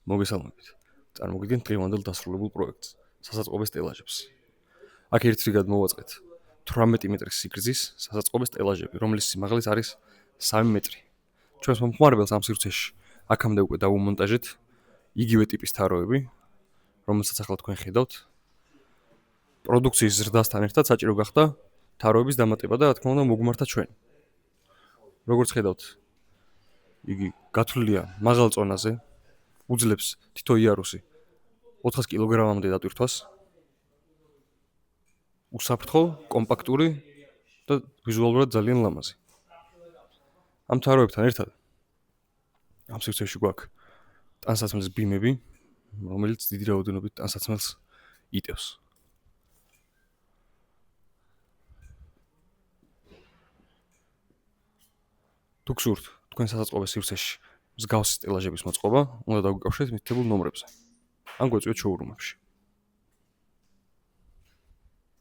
მოგესალმებით. წარმოგიდგენთ დღევანდელ დასრულებულ პროექტს, სასაწყობე სტელაჟებს. აქ ერთ რიგად მოვაწყეთ 18 მეტრის სიგრძის სასაწყობე სტელაჟები, რომლის სიმაღლეც არის 3 მეტრი. ჩვენს მომხმარებელს ამ სივრცეში აქამდე უკვე დავუმონტაჟეთ იგივე ტიპის თაროები, რომელსაც ახლა თქვენ ხედავთ. პროდუქციის ზრდასთან ერთად საჭირო გახდა თაროების დამატება და რა თქმა უნდა მოგმართა ჩვენ. როგორც ხედავთ, იგი გათვლილია მაღალ წონაზე. უძლებს თითო იარუსი 400 კილოგრამამდე დატვირთვას. უსაფრთხო, კომპაქტური და ვიზუალურად ძალიან ლამაზი. ამ თაროებთან ერთად ამ სივრცეში გვაქვს ტანსაცმლის ბიმები, რომელიც დიდი რაოდენობით ტანსაცმელს იტევს. თუ გსურთ თქვენ სასაწყობე სივრცეში მსგავსი სტელაჟების მოწყობა, უნდა დაგვიკავშირდეთ მითითებულ ნომრებზე. ან გვეწვიოთ შოურუმებში.